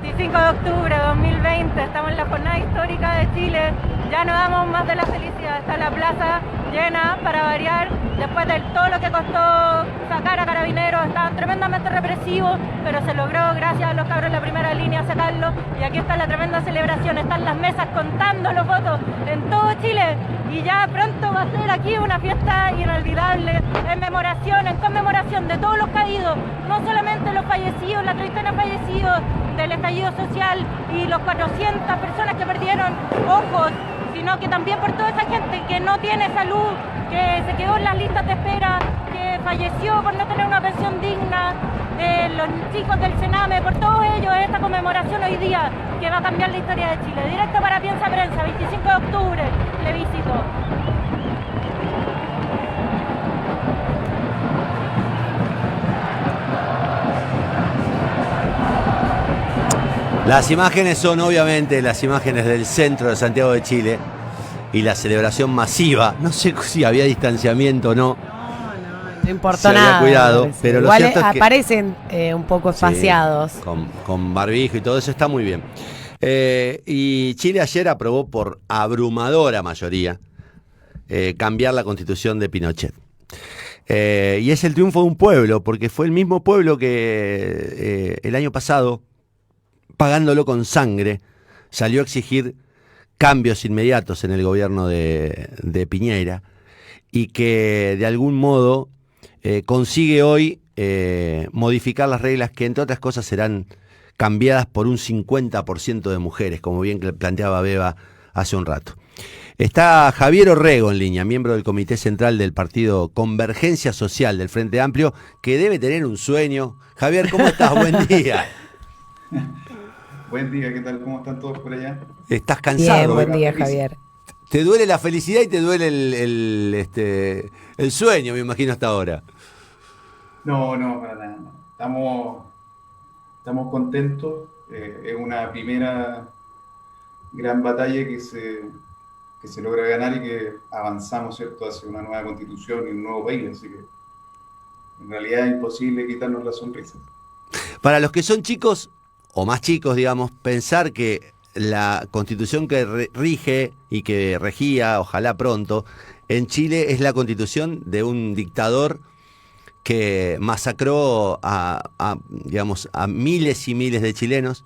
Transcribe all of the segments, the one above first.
25 de octubre de 2020, estamos en la jornada histórica de Chile, ya no damos más de la felicidad, está la plaza llena para variar, después de todo lo que costó sacar a Carabineros, estaban tremendamente represivos, pero se logró gracias a los cabros en la primera línea sacarlo, y aquí está la tremenda celebración, están las mesas contando los votos en todo Chile, y ya pronto va a ser aquí una fiesta inolvidable, en conmemoración de todos los caídos, no solamente los fallecidos, la treintena fallecidos del estallido social y los 400 personas que perdieron ojos, sino que también por toda esa gente que no tiene salud, que se quedó en las listas de espera, que falleció por no tener una pensión digna, los chicos del Sename, por todos ellos, esta conmemoración hoy día que va a cambiar la historia de Chile. Directo para Piensa Prensa, 25 de octubre, plebiscito. Las imágenes son obviamente las imágenes del centro de Santiago de Chile y la celebración masiva. No sé si había distanciamiento o no. No importa nada. Cuidado, pero igual lo cierto es que aparecen un poco espaciados. Sí, con barbijo y todo eso está muy bien. Y Chile ayer aprobó por abrumadora mayoría cambiar la constitución de Pinochet. Y es el triunfo de un pueblo, porque fue el mismo pueblo que el año pasado, pagándolo con sangre, salió a exigir cambios inmediatos en el gobierno de Piñera y que de algún modo consigue hoy modificar las reglas que entre otras cosas serán cambiadas por un 50% de mujeres, como bien planteaba Beba hace un rato. Está Javier Orrego en línea, miembro del Comité Central del Partido Convergencia Social del Frente Amplio, que debe tener un sueño. Javier, ¿cómo estás? Buen día. Buen día, ¿qué tal? ¿Cómo están todos por allá? ¿Estás cansado? Bien, buen día, Javier. Te duele la felicidad y te duele el sueño, me imagino, hasta ahora. No, para nada. Estamos contentos. Es una primera gran batalla que se logra ganar y que avanzamos, ¿cierto?, hacia una nueva constitución y un nuevo país. Así que en realidad es imposible quitarnos la sonrisa. Para los que son chicos, o más chicos, digamos, pensar que la constitución que rige y que regía, ojalá pronto, en Chile es la constitución de un dictador que masacró digamos, a miles y miles de chilenos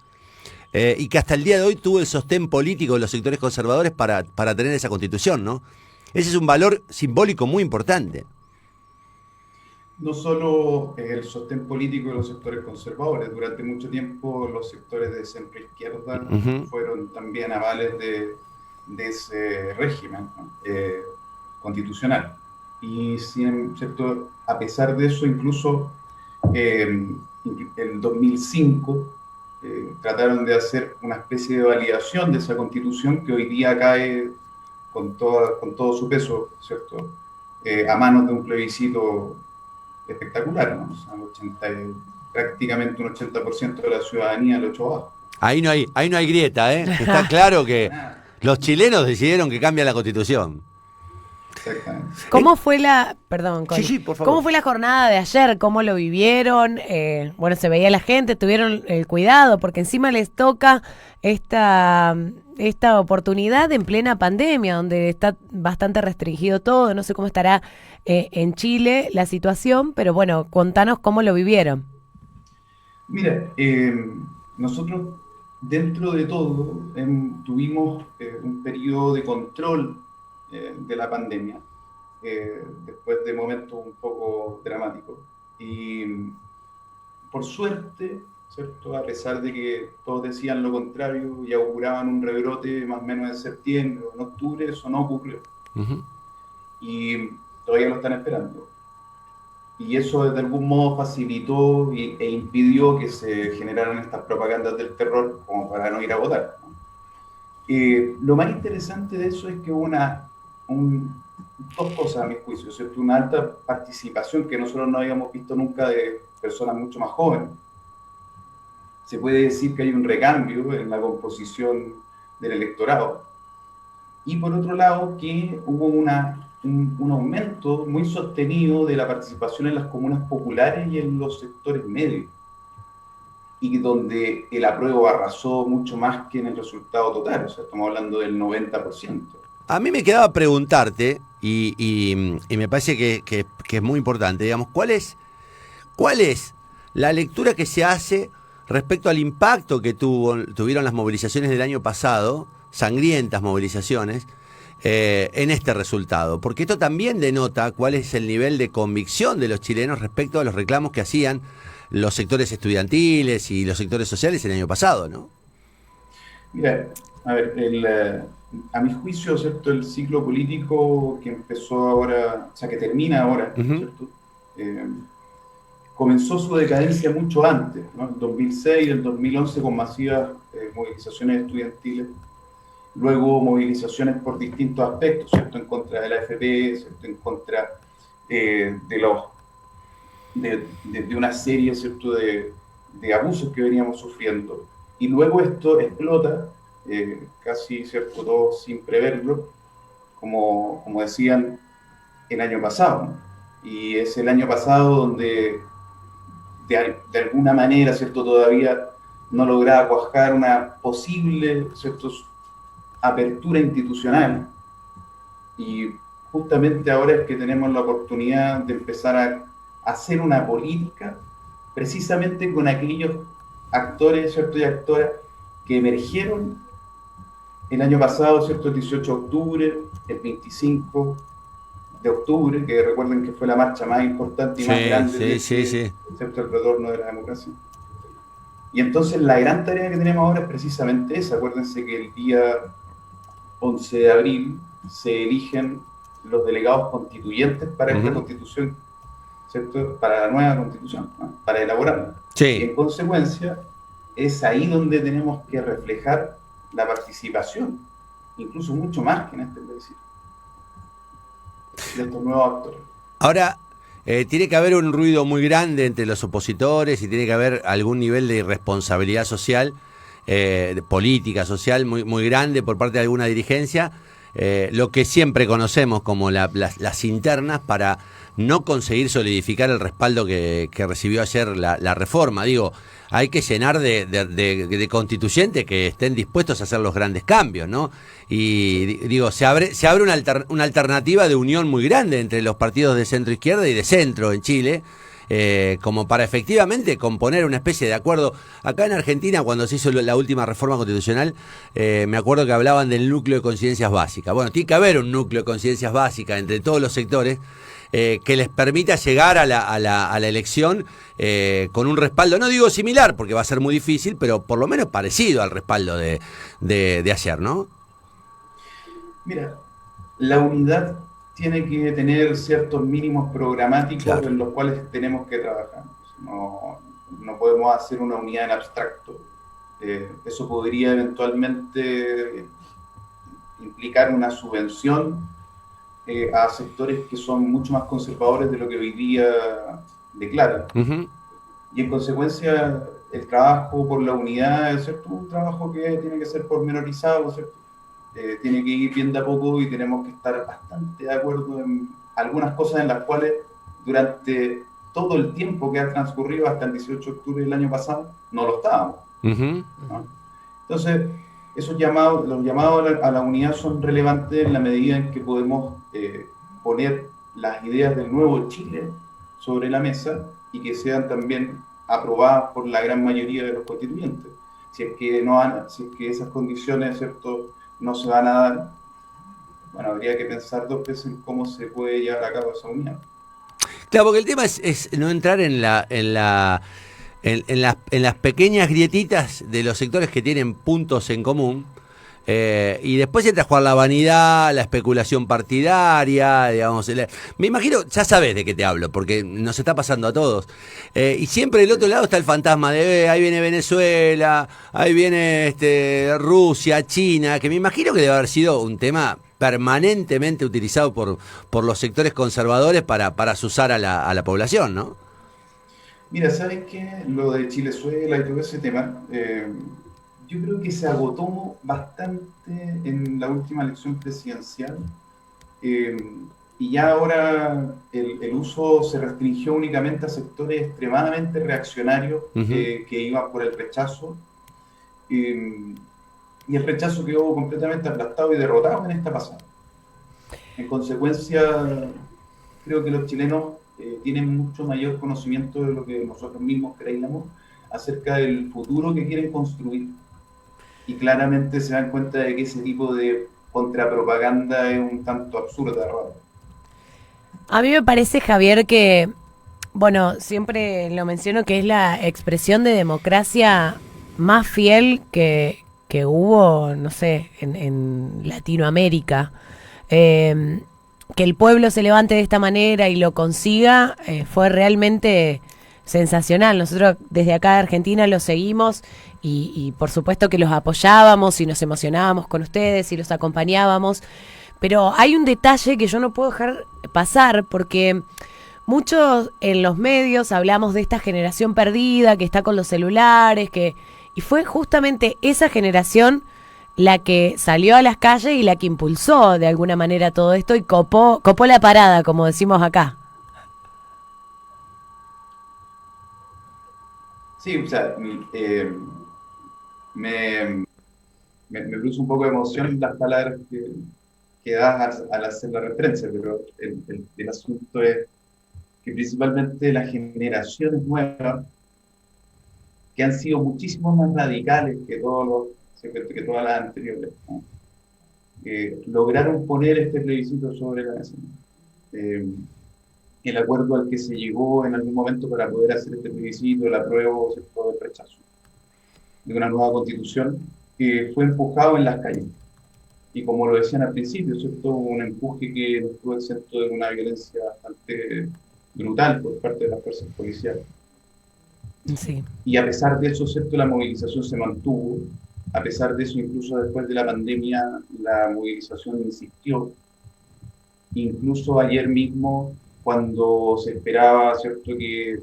y que hasta el día de hoy tuvo el sostén político de los sectores conservadores para tener esa constitución, ¿no? Ese es un valor simbólico muy importante. No solo el sostén político de los sectores conservadores, durante mucho tiempo los sectores de centro-izquierda fueron también avales de ese régimen, ¿no?, constitucional. Y ¿cierto?, a pesar de eso, incluso en 2005 trataron de hacer una especie de validación de esa constitución que hoy día cae con todo su peso, ¿cierto?, a manos de un plebiscito espectacular, ¿no? O sea, prácticamente un 80% de la ciudadanía lo echó abajo. Ahí no hay grieta, ¿eh? Está claro que los chilenos decidieron que cambia la constitución. Exactamente. ¿Cómo fue Perdón, Connie. Sí, por favor. ¿Cómo fue la jornada de ayer? ¿Cómo lo vivieron? Bueno, se veía la gente, tuvieron el cuidado, porque encima les toca esta oportunidad en plena pandemia, donde está bastante restringido todo. No sé cómo estará en Chile la situación, pero bueno, contanos cómo lo vivieron. Mira, nosotros dentro de todo tuvimos un periodo de control de la pandemia, después de momentos un poco dramáticos. Y por suerte, ¿cierto?, a pesar de que todos decían lo contrario y auguraban un rebrote más o menos en septiembre o en octubre, eso no ocurrió. Y todavía lo están esperando. Y eso de algún modo facilitó e impidió que se generaran estas propagandas del terror como para no ir a votar, ¿no? Lo más interesante de eso es que hubo dos cosas a mi juicio, ¿cierto? Una alta participación que nosotros no habíamos visto nunca de personas mucho más jóvenes. Se puede decir que hay un recambio en la composición del electorado. Y por otro lado, que hubo un aumento muy sostenido de la participación en las comunas populares y en los sectores medios. y donde el apruebo arrasó mucho más que en el resultado total, o sea, estamos hablando del 90%. A mí me quedaba preguntarte, y me parece que es muy importante, digamos, ¿cuál es la lectura que se hace respecto al impacto que tuvieron las movilizaciones del año pasado, sangrientas movilizaciones, en este resultado? Porque esto también denota cuál es el nivel de convicción de los chilenos respecto a los reclamos que hacían los sectores estudiantiles y los sectores sociales el año pasado, ¿no? Mira, a ver, a mi juicio, ¿cierto? El ciclo político que empezó ahora, o sea, que termina ahora, ¿cierto? Comenzó su decadencia mucho antes, ¿no? El 2006, el 2011 con masivas movilizaciones estudiantiles, luego movilizaciones por distintos aspectos, ¿cierto? En contra de la AFP, ¿cierto? En contra de una serie, ¿cierto? de abusos que veníamos sufriendo. Y luego esto explota, casi, ¿cierto? Todo sin preverlo, como decían el año pasado, ¿no? Y es el año pasado donde de alguna manera, ¿cierto? Todavía no lograba cuajar una posible, ¿cierto? Apertura institucional. Y justamente ahora es que tenemos la oportunidad de empezar a hacer una política precisamente con aquellos actores, ¿cierto? Y actoras que emergieron el año pasado, ¿cierto? El 18 de octubre, el 25 de octubre, que recuerden que fue la marcha más importante y más grande ¿cierto? El retorno de la democracia. Y entonces la gran tarea que tenemos ahora es precisamente esa. Acuérdense que el día 11 de abril se eligen los delegados constituyentes para esta constitución, ¿cierto? Para la nueva constitución, ¿no? Para elaborarla. Sí. Y en consecuencia, es ahí donde tenemos que reflejar la participación, incluso mucho más que en este plebiscito, de estos nuevos actores. Ahora, tiene que haber un ruido muy grande entre los opositores y tiene que haber algún nivel de irresponsabilidad social, de política social muy, muy grande por parte de alguna dirigencia, lo que siempre conocemos como las internas para no conseguir solidificar el respaldo que recibió ayer la reforma. Digo, hay que llenar de constituyentes que estén dispuestos a hacer los grandes cambios, ¿no? Y digo, se abre una alternativa de unión muy grande entre los partidos de centro izquierda y de centro en Chile, como para efectivamente componer una especie de acuerdo. Acá en Argentina, cuando se hizo la última reforma constitucional, me acuerdo que hablaban del núcleo de coincidencias básicas. Bueno, tiene que haber un núcleo de coincidencias básicas entre todos los sectores que les permita llegar a la elección con un respaldo, no digo similar, porque va a ser muy difícil, pero por lo menos parecido al respaldo de ayer, ¿no? Mira, la unidad tiene que tener ciertos mínimos programáticos, claro, en los cuales tenemos que trabajar. No podemos hacer una unidad en abstracto. Eso podría eventualmente implicar una subvención a sectores que son mucho más conservadores de lo que hoy día declaran. Y en consecuencia, el trabajo por la unidad es, ¿cierto?, un trabajo que tiene que ser pormenorizado, ¿cierto? Tiene que ir bien de a poco y tenemos que estar bastante de acuerdo en algunas cosas en las cuales durante todo el tiempo que ha transcurrido hasta el 18 de octubre del año pasado no lo estábamos, ¿no? Entonces, los llamados a la unidad son relevantes en la medida en que podemos poner las ideas del nuevo Chile sobre la mesa y que sean también aprobadas por la gran mayoría de los constituyentes. Si es que esas condiciones, ¿cierto?, no se van a dar, bueno, habría que pensar dos veces en cómo se puede llevar a cabo esa unión. Claro, porque el tema es no entrar en las pequeñas grietitas de los sectores que tienen puntos en común, y después entra a jugar la vanidad, la especulación partidaria, digamos. Me imagino, ya sabes de qué te hablo, porque nos está pasando a todos. Y siempre del otro lado está el fantasma de ahí viene Venezuela, ahí viene Rusia, China, que me imagino que debe haber sido un tema permanentemente utilizado por los sectores conservadores para azuzar a la población, ¿no? Mira, ¿sabes qué? Lo de Chilezuela y todo ese tema, yo creo que se agotó bastante en la última elección presidencial. y ya ahora el uso se restringió únicamente a sectores extremadamente reaccionarios que iban por el rechazo, y el rechazo quedó completamente aplastado y derrotado en esta pasada. En consecuencia, creo que los chilenos tienen mucho mayor conocimiento de lo que nosotros mismos creíamos acerca del futuro que quieren construir, y claramente se dan cuenta de que ese tipo de contrapropaganda es un tanto absurda, raro. A mí me parece, Javier, que, bueno, siempre lo menciono, que es la expresión de democracia más fiel que hubo, no sé, en Latinoamérica. Que el pueblo se levante de esta manera y lo consiga fue realmente sensacional. Nosotros desde acá de Argentina los seguimos y por supuesto que los apoyábamos y nos emocionábamos con ustedes y los acompañábamos. Pero hay un detalle que yo no puedo dejar pasar, porque muchos en los medios hablamos de esta generación perdida que está con los celulares, y fue justamente esa generación la que salió a las calles y la que impulsó de alguna manera todo esto y copó la parada, como decimos acá. Sí, o sea, me produce un poco de emoción las palabras que das al hacer la referencia, pero el asunto es que principalmente las generaciones nuevas, que han sido muchísimo más radicales que todas las anteriores, ¿no? Lograron poner este plebiscito sobre la mesa. El acuerdo al que se llegó en algún momento para poder hacer este plebiscito, el apruebo, ¿cierto?, el rechazo de una nueva constitución, que fue empujado en las calles. Y como lo decían al principio, ¿cierto?, un empuje que no estuvo exento de una violencia bastante brutal por parte de las fuerzas policiales. Sí. Y a pesar de eso, ¿cierto?, la movilización se mantuvo. A pesar de eso, incluso después de la pandemia, la movilización insistió. Incluso ayer mismo, cuando se esperaba, ¿cierto?, que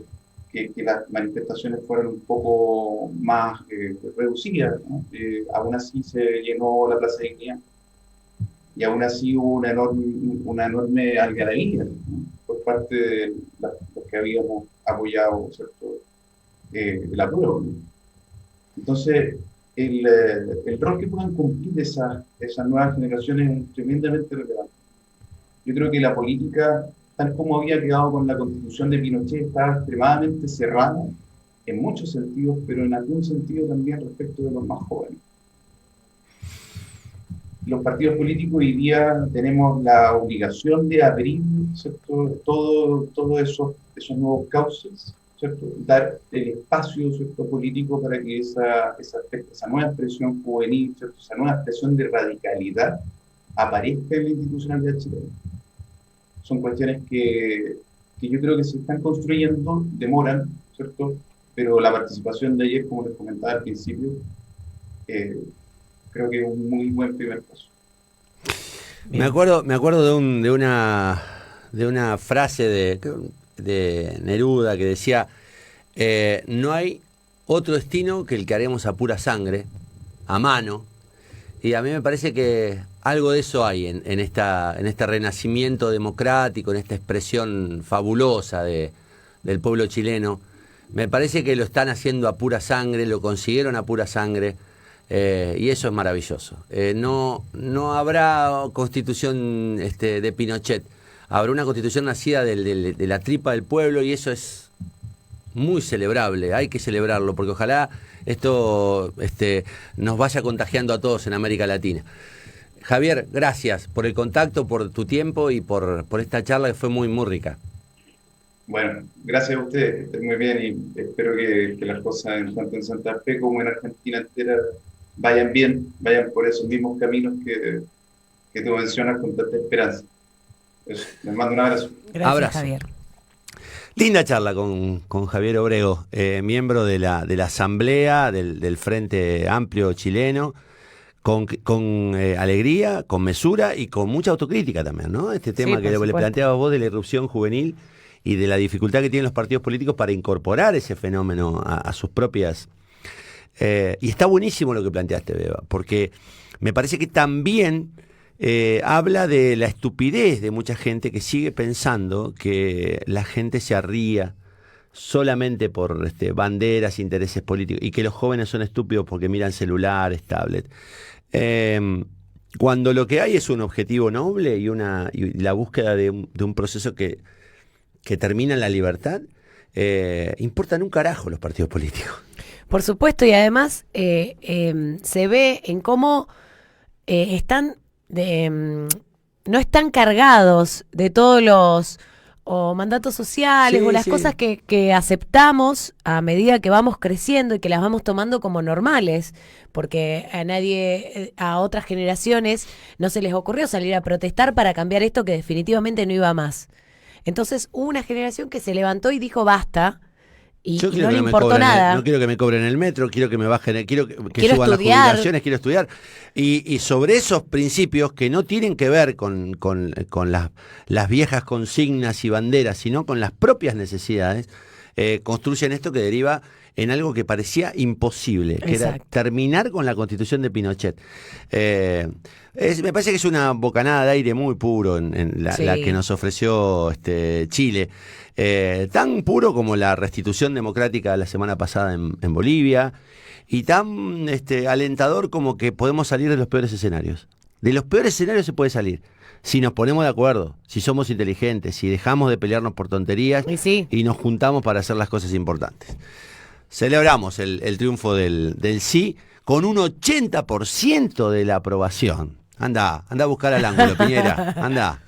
las manifestaciones fueran un poco más reducidas, ¿no? Aún así se llenó la Plaza de Dignidad. Y aún así hubo una enorme algarabía, ¿no?, por parte de los que habíamos apoyado, ¿cierto?, el apruebo, ¿no? Entonces, el rol que puedan cumplir esas nuevas generaciones es tremendamente relevante. Yo creo que la política, tal como había quedado con la Constitución de Pinochet, estaba extremadamente cerrada en muchos sentidos, pero en algún sentido también respecto de los más jóvenes. Los partidos políticos hoy día tenemos la obligación de abrir, ¿cierto?, todos esos nuevos cauces, ¿cierto?, dar el espacio, ¿cierto?, político para que esa nueva expresión juvenil, ¿cierto?, esa nueva expresión de radicalidad aparezca en la institucionalidad chilena. Son cuestiones que yo creo que se están construyendo, demoran, ¿cierto?, pero la participación de ayer, como les comentaba al principio, creo que es un muy buen primer paso. Me acuerdo de una frase de Neruda que decía, no hay otro destino que el que haremos a pura sangre, a mano, y a mí me parece que algo de eso hay en este renacimiento democrático, en esta expresión fabulosa del pueblo chileno. Me parece que lo están haciendo a pura sangre, lo consiguieron a pura sangre, y eso es maravilloso. No habrá constitución de Pinochet, habrá una constitución nacida de la tripa del pueblo, y eso es muy celebrable, hay que celebrarlo, porque ojalá esto nos vaya contagiando a todos en América Latina. Javier, gracias por el contacto, por tu tiempo y por esta charla que fue muy, muy rica. Bueno, gracias a ustedes, que estén muy bien, y espero que las cosas tanto en Santa Fe como en Argentina entera vayan bien, vayan por esos mismos caminos que tú mencionas con tanta esperanza. Eso, les mando un abrazo. Gracias, abrazo. Javier. Linda charla con Javier Obrego, miembro de la Asamblea del Frente Amplio chileno, con alegría, con mesura y con mucha autocrítica también, ¿no? Este tema Sí, que le supuesto. planteabas vos de la irrupción juvenil y de la dificultad que tienen los partidos políticos para incorporar ese fenómeno a sus propias... y está buenísimo lo que planteaste, Beba, porque me parece que también habla de la estupidez de mucha gente que sigue pensando que la gente se arría solamente por banderas, intereses políticos, y que los jóvenes son estúpidos porque miran celulares, tablet. Cuando lo que hay es un objetivo noble y la búsqueda de un proceso que termina en la libertad, importan un carajo los partidos políticos. Por supuesto, y además se ve en cómo no están cargados de todos los mandatos sociales Sí, o las sí. cosas que aceptamos a medida que vamos creciendo y que las vamos tomando como normales, porque a otras generaciones no se les ocurrió salir a protestar para cambiar esto que definitivamente no iba más. Entonces hubo una generación que se levantó y dijo basta, y Yo quiero no que le no me importó cobren nada. no quiero que me cobren el metro, quiero que me bajen, quiero que Quiero suban estudiar. las jubilaciones, quiero estudiar. Y sobre esos principios que no tienen que ver con las viejas consignas y banderas, sino con las propias necesidades, construyen esto que deriva en algo que parecía imposible, que era Exacto. terminar con la Constitución de Pinochet. Me parece que es una bocanada de aire muy puro en la Sí. que nos ofreció Chile. Tan puro como la restitución democrática la semana pasada en Bolivia, y tan alentador como que podemos salir de los peores escenarios. De los peores escenarios se puede salir si nos ponemos de acuerdo, si somos inteligentes, si dejamos de pelearnos por tonterías Y sí. y nos juntamos para hacer las cosas importantes. Celebramos el triunfo del sí con un 80% de la aprobación. Anda a buscar al ángulo, Piñera, anda.